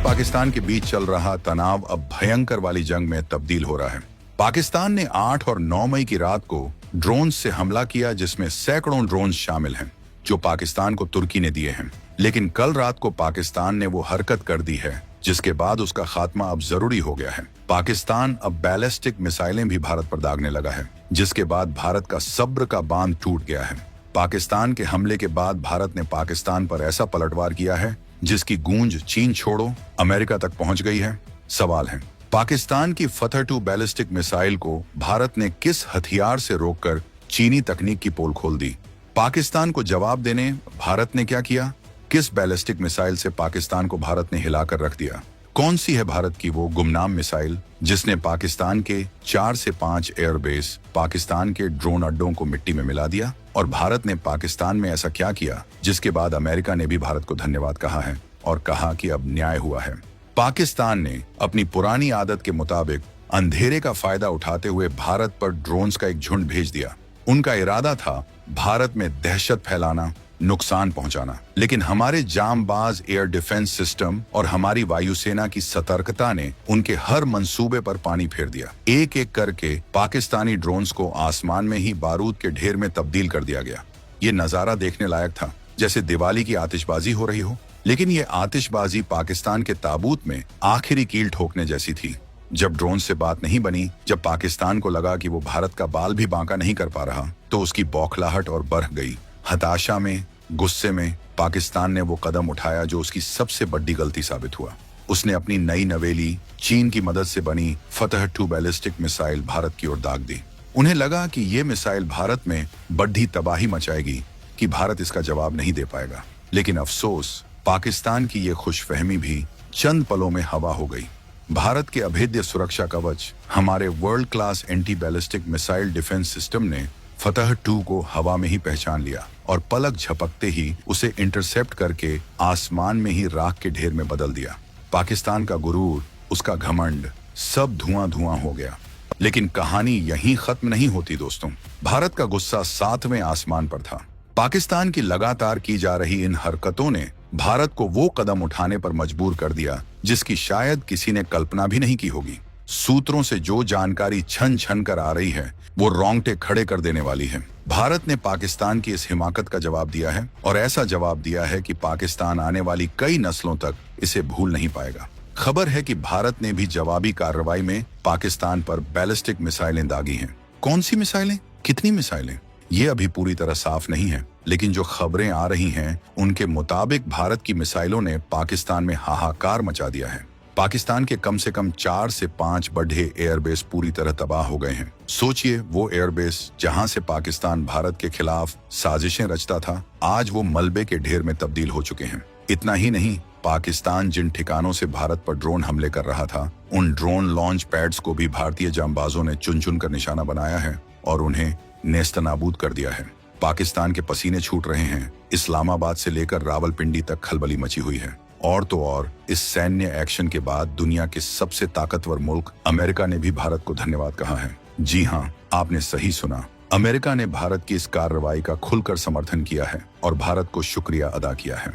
पाकिस्तान के बीच चल रहा तनाव अब भयंकर वाली जंग में तब्दील हो रहा है। पाकिस्तान ने 8 और 9 मई की रात को ड्रोन से हमला किया, जिसमें सैकड़ों ड्रोन शामिल हैं जो पाकिस्तान को तुर्की ने दिए हैं। लेकिन कल रात को पाकिस्तान ने वो हरकत कर दी है जिसके बाद उसका खात्मा अब जरूरी हो गया है। पाकिस्तान अब बैलिस्टिक मिसाइलें भी भारत पर दागने लगा है, जिसके बाद भारत का सब्र का बांध टूट गया है। पाकिस्तान के हमले के बाद भारत ने पाकिस्तान पर ऐसा पलटवार किया है जिसकी गूंज चीन छोड़ो अमेरिका तक पहुंच गई है। सवाल है, पाकिस्तान की फतह 2 बैलिस्टिक मिसाइल को भारत ने किस हथियार से रोककर चीनी तकनीक की पोल खोल दी? पाकिस्तान को जवाब देने भारत ने क्या किया? किस बैलिस्टिक मिसाइल से पाकिस्तान को भारत ने हिलाकर रख दिया? कौन सी है भारत की वो गुमनाम मिसाइल जिसने पाकिस्तान के 4 से 5 एयरबेस, पाकिस्तान के ड्रोन अड्डों को मिट्टी में मिला दिया? और भारत ने पाकिस्तान में ऐसा क्या किया जिसके बाद अमेरिका ने भी भारत को धन्यवाद कहा है और कहा कि अब न्याय हुआ है? पाकिस्तान ने अपनी पुरानी आदत के मुताबिक अंधेरे का फायदा उठाते हुए भारत पर ड्रोन्स का एक झुंड भेज दिया। उनका इरादा था भारत में दहशत फैलाना, नुकसान पहुंचाना। लेकिन हमारे जांबाज एयर डिफेंस सिस्टम और हमारी वायुसेना की सतर्कता ने उनके हर मंसूबे पर पानी फेर दिया। एक एक करके पाकिस्तानी ड्रोन्स को आसमान में ही बारूद के ढेर में तब्दील कर दिया गया। ये नजारा देखने लायक था, जैसे दिवाली की आतिशबाजी हो रही हो। लेकिन ये आतिशबाजी पाकिस्तान के ताबूत में आखिरी कील ठोकने जैसी थी। जब ड्रोन से बात नहीं बनी, जब पाकिस्तान को लगा कि वो भारत का बाल भी बांका नहीं कर पा रहा, तो उसकी बौखलाहट और बढ़ गई। हताशा में, गुस्से में पाकिस्तान ने वो कदम उठाया जो उसकी सबसे बड़ी गलती साबित हुआ। उसने अपनी नई नवेली चीन की मदद से बनी फतह 2 बैलिस्टिक मिसाइल भारत की ओर दाग दी। उन्हें लगा कि ये मिसाइल भारत में बड़ी तबाही मचाएगी, कि भारत इसका जवाब नहीं दे पाएगा। लेकिन अफसोस, पाकिस्तान की ये खुशफहमी भी चंद पलों में हवा हो गई। भारत के अभेद्य सुरक्षा कवच, हमारे world class anti ballistic missile defence system ने फतह 2 को हवा में ही पहचान लिया और पलक झपकते ही उसे इंटरसेप्ट करके आसमान में ही राख के ढेर में बदल दिया। पाकिस्तान का गुरूर, उसका घमंड, सब धुआं धुआं हो गया। लेकिन कहानी यहीं खत्म नहीं होती दोस्तों। भारत का गुस्सा 7वें आसमान पर था। पाकिस्तान की लगातार की जा रही इन हरकतों ने भारत को वो कदम उठाने पर मजबूर कर दिया जिसकी शायद किसी ने कल्पना भी नहीं की होगी। सूत्रों से जो जानकारी छन छन कर आ रही है वो रोंगटे खड़े कर देने वाली है। भारत ने पाकिस्तान की इस हिमाकत का जवाब दिया है, और ऐसा जवाब दिया है कि पाकिस्तान आने वाली कई नस्लों तक इसे भूल नहीं पाएगा। खबर है कि भारत ने भी जवाबी कार्रवाई में पाकिस्तान पर बैलिस्टिक मिसाइलें दागी हैं। कौन सी मिसाइलें, कितनी मिसाइलें, ये अभी पूरी तरह साफ नहीं है। लेकिन जो खबरें आ रही हैं उनके मुताबिक भारत की मिसाइलों ने पाकिस्तान में हाहाकार मचा दिया है। पाकिस्तान के कम से कम 4 से 5 बड़े एयरबेस पूरी तरह तबाह हो गए हैं। सोचिए, वो एयरबेस जहां से पाकिस्तान भारत के खिलाफ साजिशें रचता था, आज वो मलबे के ढेर में तब्दील हो चुके हैं। इतना ही नहीं, पाकिस्तान जिन ठिकानों से भारत पर ड्रोन हमले कर रहा था, उन ड्रोन लॉन्च पैड्स को भी भारतीय जांबाजों ने चुन चुन कर निशाना बनाया है और उन्हें नेस्तनाबूद कर दिया है। पाकिस्तान के पसीने छूट रहे हैं। इस्लामाबाद से लेकर रावलपिंडी तक खलबली मची हुई है। और तो और, इस सैन्य एक्शन के बाद दुनिया के सबसे ताकतवर मुल्क अमेरिका ने भी भारत को धन्यवाद कहा है। जी हाँ, आपने सही सुना। अमेरिका ने भारत की इस कार्रवाई का खुलकर समर्थन किया है और भारत को शुक्रिया अदा किया है।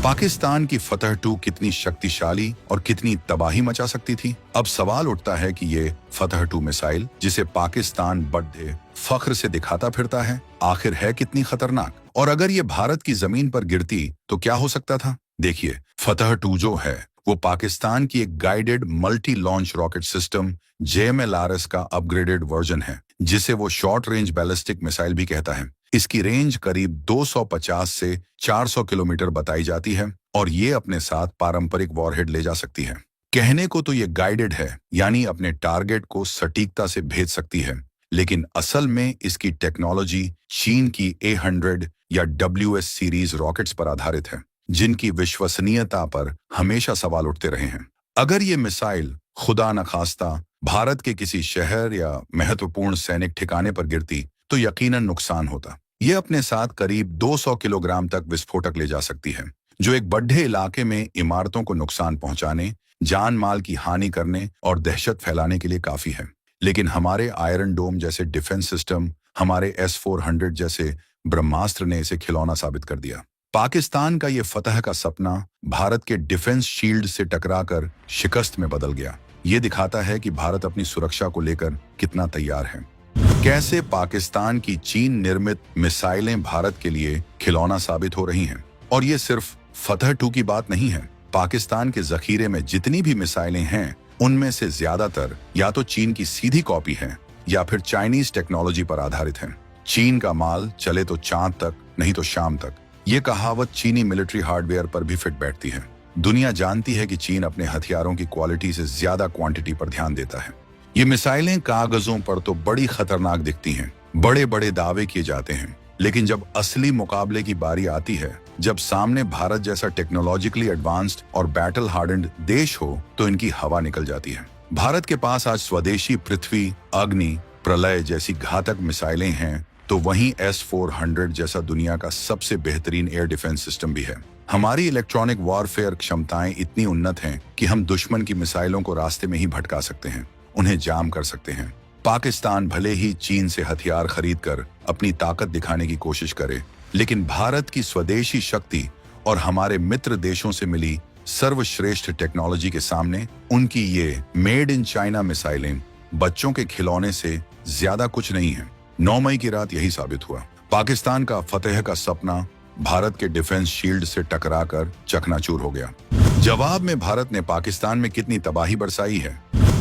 पाकिस्तान की फतह 2 कितनी शक्तिशाली और कितनी तबाही मचा सकती थी? अब सवाल उठता है कि ये फतह 2 मिसाइल, जिसे पाकिस्तान बड़े फख्र से दिखाता फिरता है, आखिर है कितनी खतरनाक? और अगर ये भारत की जमीन पर गिरती तो क्या हो सकता था? देखिए, फतह 2 जो है वो पाकिस्तान की एक guided multi launch rocket system JMLRS का अपग्रेडेड वर्जन है, जिसे वो शॉर्ट रेंज बैलिस्टिक मिसाइल भी कहता है। इसकी रेंज करीब 250 से 400 किलोमीटर बताई जाती है और ये अपने साथ पारंपरिक वॉरहेड ले जा सकती है। कहने को तो ये गाइडेड है, यानी अपने टारगेट को सटीकता से भेज सकती है, लेकिन असल में इसकी टेक्नोलॉजी चीन की A100 या WS सीरीज रॉकेट्स पर आधारित है, जिनकी विश्वसनीयता पर हमेशा सवाल उठते रहे हैं। अगर ये मिसाइल खुदा न खास्ता भारत के किसी शहर या महत्वपूर्ण सैनिक ठिकाने पर गिरती तो यकीनन नुकसान होता। ये अपने साथ करीब 200 किलोग्राम तक विस्फोटक ले जा सकती है, जो एक बड़े इलाके में इमारतों को नुकसान पहुंचाने, जान माल की हानि करने और दहशत फैलाने के लिए काफी है। लेकिन हमारे आयरन डोम जैसे डिफेंस सिस्टम, हमारे S-400 जैसे ब्रह्मास्त्र ने इसे खिलौना साबित कर दिया। पाकिस्तान का ये फतह का सपना भारत के डिफेंस शील्ड से टकराकर शिकस्त में बदल गया। ये दिखाता है कि भारत अपनी सुरक्षा को लेकर कितना तैयार है। कैसे पाकिस्तान की चीन निर्मित मिसाइलें भारत के लिए खिलौना साबित हो रही हैं। और ये सिर्फ फतह 2 की बात नहीं है। पाकिस्तान के जखीरे में जितनी भी मिसाइलें हैं, उनमें से ज्यादातर या तो चीन की सीधी कॉपी है या फिर चाइनीज टेक्नोलॉजी पर आधारित है। चीन का माल चले तो चांद तक, नहीं तो शाम तक। ये कहावत चीनी मिलिट्री हार्डवेयर पर भी फिट बैठती है। दुनिया जानती है कि चीन अपने हथियारों की क्वालिटी से ज्यादा क्वांटिटी पर ध्यान देता है। ये मिसाइलें कागजों पर तो बड़ी खतरनाक दिखती हैं, बड़े बड़े दावे किए जाते हैं, लेकिन जब असली मुकाबले की बारी आती है, जब सामने भारत जैसा टेक्नोलॉजिकली एडवांस्ड और बैटल हार्डन्ड देश हो, तो इनकी हवा निकल जाती है। भारत के पास आज स्वदेशी पृथ्वी, अग्नि, प्रलय जैसी घातक मिसाइलें हैं, तो वहीं S-400 जैसा दुनिया का सबसे बेहतरीन एयर डिफेंस सिस्टम भी है। हमारी इलेक्ट्रॉनिक वॉरफेयर क्षमताएं इतनी उन्नत हैं कि हम दुश्मन की मिसाइलों को रास्ते में ही भटका सकते हैं, उन्हें जाम कर सकते हैं। पाकिस्तान भले ही चीन से हथियार खरीदकर अपनी ताकत दिखाने की कोशिश करे, लेकिन भारत की स्वदेशी शक्ति और हमारे मित्र देशों से मिली सर्वश्रेष्ठ टेक्नोलॉजी के सामने उनकी ये मेड इन चाइना मिसाइलें बच्चों के खिलौने से ज्यादा कुछ नहीं है। 9 मई की रात यही साबित हुआ। पाकिस्तान का फतेह का सपना भारत के डिफेंस शील्ड से टकराकर चकनाचूर हो गया। जवाब में भारत ने पाकिस्तान में कितनी तबाही बरसाई है,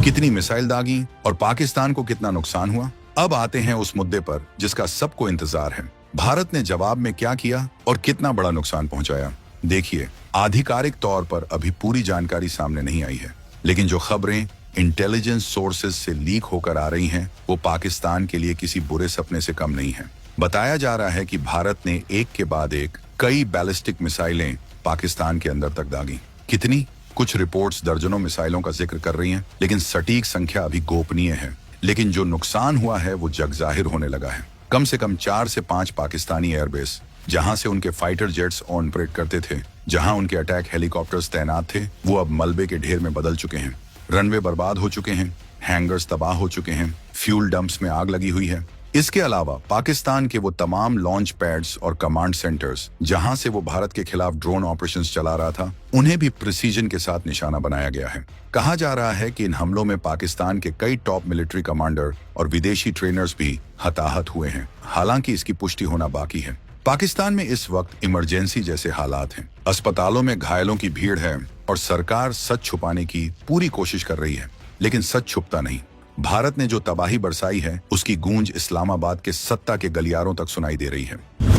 कितनी मिसाइल दागी और पाकिस्तान को कितना नुकसान हुआ। अब आते हैं उस मुद्दे पर जिसका सबको इंतजार है। भारत ने जवाब में क्या किया और कितना बड़ा नुकसान पहुंचाया। देखिए, आधिकारिक तौर पर अभी पूरी जानकारी सामने नहीं आई है, लेकिन जो खबरें इंटेलिजेंस सोर्सेज से लीक होकर आ रही हैं, वो पाकिस्तान के लिए किसी बुरे सपने से कम नहीं है। बताया जा रहा है कि भारत ने एक के बाद एक कई बैलिस्टिक मिसाइलें पाकिस्तान के अंदर तक दागी। कितनी? कुछ रिपोर्ट्स दर्जनों मिसाइलों का जिक्र कर रही हैं, लेकिन सटीक संख्या अभी गोपनीय है। लेकिन जो नुकसान हुआ है वो जग जाहिर होने लगा है। कम से कम 4 से 5 पाकिस्तानी एयरबेस, जहां से उनके फाइटर जेट्स ऑपरेट करते थे, जहां उनके अटैक हेलीकॉप्टर्स तैनात थे, वो अब मलबे के ढेर में बदल चुके हैं। रनवे बर्बाद हो चुके हैं, हैंगर्स तबाह हो चुके हैं, फ्यूल डंप्स में आग लगी हुई है। इसके अलावा पाकिस्तान के वो तमाम लॉन्च पैड्स और कमांड सेंटर्स जहां से वो भारत के खिलाफ ड्रोन ऑपरेशंस चला रहा था, उन्हें भी प्रिसीजन के साथ निशाना बनाया गया है। कहा जा रहा है कि इन हमलों में पाकिस्तान के कई टॉप मिलिट्री कमांडर और विदेशी ट्रेनर्स भी हताहत हुए हैं। हालांकि इसकी पुष्टि होना बाकी है। पाकिस्तान में इस वक्त इमरजेंसी जैसे हालात हैं। अस्पतालों में घायलों की भीड़ है और सरकार सच छुपाने की पूरी कोशिश कर रही है, लेकिन सच छुपता नहीं। भारत ने जो तबाही बरसाई है, उसकी गूंज इस्लामाबाद के सत्ता के गलियारों तक सुनाई दे रही है।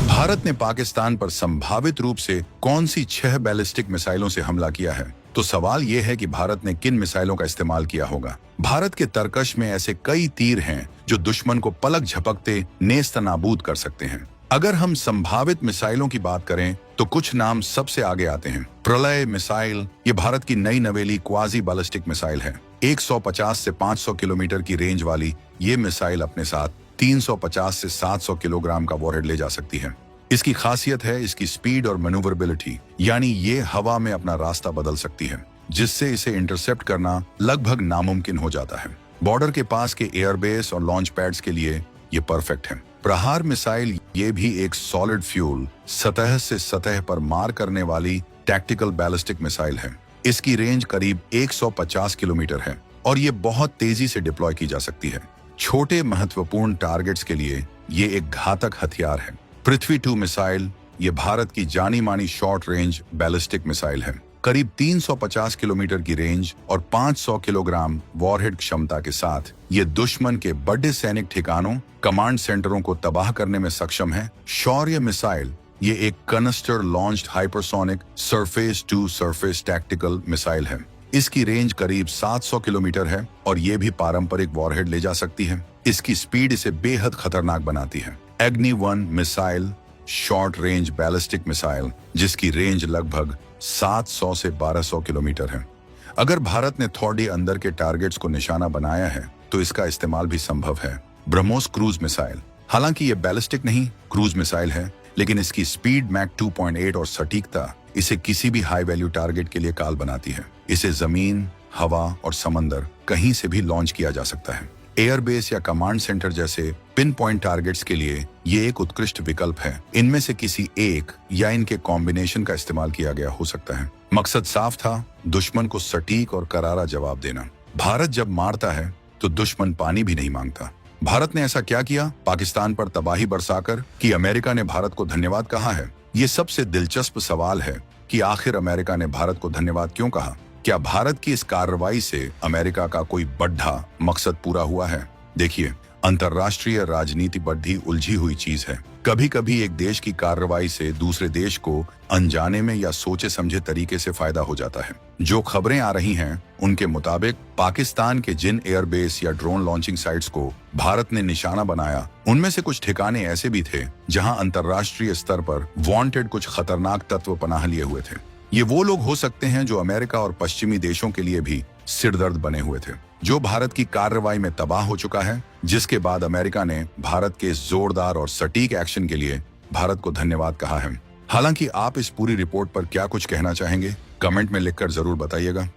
भारत ने पाकिस्तान पर संभावित रूप से कौन सी 6 बैलिस्टिक मिसाइलों से हमला किया है, तो सवाल यह है कि भारत ने किन मिसाइलों का इस्तेमाल किया होगा। भारत के तरकश में ऐसे कई तीर हैं जो दुश्मन को पलक झपकते नेस्तनाबूद कर सकते हैं। अगर हम संभावित मिसाइलों की बात करें तो कुछ नाम सबसे आगे आते हैं। प्रलय मिसाइल, ये भारत की नई नवेली क्वाजी बैलिस्टिक मिसाइल है। 150 से 500 किलोमीटर की रेंज वाली ये मिसाइल अपने साथ 350 से 700 किलोग्राम का वॉरहेड ले जा सकती है। इसकी खासियत है इसकी स्पीड और मैन्यूवरेबिलिटी, यानी ये हवा में अपना रास्ता बदल सकती है, जिससे इसे इंटरसेप्ट करना लगभग नामुमकिन हो जाता है। बॉर्डर के पास के एयरबेस और लॉन्च पैड्स के लिए ये परफेक्ट है। प्रहार मिसाइल, ये भी एक सॉलिड फ्यूल सतह से सतह पर मार करने वाली टैक्टिकल बैलिस्टिक मिसाइल है। इसकी रेंज करीब 150 किलोमीटर है और ये बहुत तेजी से डिप्लॉय की जा सकती है। छोटे महत्वपूर्ण टारगेट्स के लिए ये एक घातक हथियार है। पृथ्वी 2 मिसाइल, ये भारत की जानी मानी शॉर्ट रेंज बैलिस्टिक मिसाइल है। करीब 350 किलोमीटर की रेंज और 500 किलोग्राम वॉरहेड क्षमता के साथ ये दुश्मन के बड़े सैनिक ठिकानों, कमांड सेंटरों को तबाह करने में सक्षम है। शौर्य मिसाइल, ये एक canister launched hypersonic surface to surface tactical missile है। इसकी रेंज करीब 700 किलोमीटर है और ये भी पारंपरिक वॉरहेड ले जा सकती है। इसकी स्पीड इसे बेहद खतरनाक बनाती है। Agni one missile, short range ballistic missile, जिसकी रेंज लगभग 700 से 1200 किलोमीटर है। अगर भारत ने थोड़ी अंदर के टारगेट्स को निशाना बनाया है तो इसका इस्तेमाल भी संभव है। ब्रह्मोस क्रूज मिसाइल, हालांकि ये बैलिस्टिक नहीं, क्रूज मिसाइल है, लेकिन इसकी स्पीड मैक 2.8 और सटीकता इसे किसी भी हाई वैल्यू टारगेट के लिए काल बनाती है। इसे जमीन, हवा और समंदर कहीं से भी लॉन्च किया जा सकता है। एयरबेस या कमांड सेंटर जैसे पिन पॉइंट टारगेट्स के लिए ये एक उत्कृष्ट विकल्प है। इनमें से किसी एक या इनके कॉम्बिनेशन का इस्तेमाल किया गया हो सकता है। मकसद साफ था, दुश्मन को सटीक और करारा जवाब देना। भारत जब मारता है तो दुश्मन पानी भी नहीं मांगता। भारत ने ऐसा क्या किया पाकिस्तान पर तबाही बरसाकर कि अमेरिका ने भारत को धन्यवाद कहा है? ये सबसे दिलचस्प सवाल है कि आखिर अमेरिका ने भारत को धन्यवाद क्यों कहा? क्या भारत की इस कार्रवाई से अमेरिका का कोई बड़ा मकसद पूरा हुआ है? देखिए, अंतर्राष्ट्रीय राजनीति बड़ी उलझी हुई चीज है। कभी कभी एक देश की कार्रवाई से दूसरे देश को अनजाने में या सोचे समझे तरीके से फायदा हो जाता है। जो खबरें आ रही हैं, उनके मुताबिक पाकिस्तान के जिन एयरबेस या ड्रोन लॉन्चिंग साइट्स को भारत ने निशाना बनाया, उनमें से कुछ ठिकाने ऐसे भी थे जहां अंतर्राष्ट्रीय स्तर पर वांटेड कुछ खतरनाक तत्व पनाह लिए हुए थे। ये वो लोग हो सकते हैं जो अमेरिका और पश्चिमी देशों के लिए भी सिरदर्द बने हुए थे। जो भारत की कार्रवाई में तबाह हो चुका है, जिसके बाद अमेरिका ने भारत के जोरदार और सटीक एक्शन के लिए भारत को धन्यवाद कहा है। हालांकि आप इस पूरी रिपोर्ट पर क्या कुछ कहना चाहेंगे, कमेंट में लिखकर जरूर बताइएगा।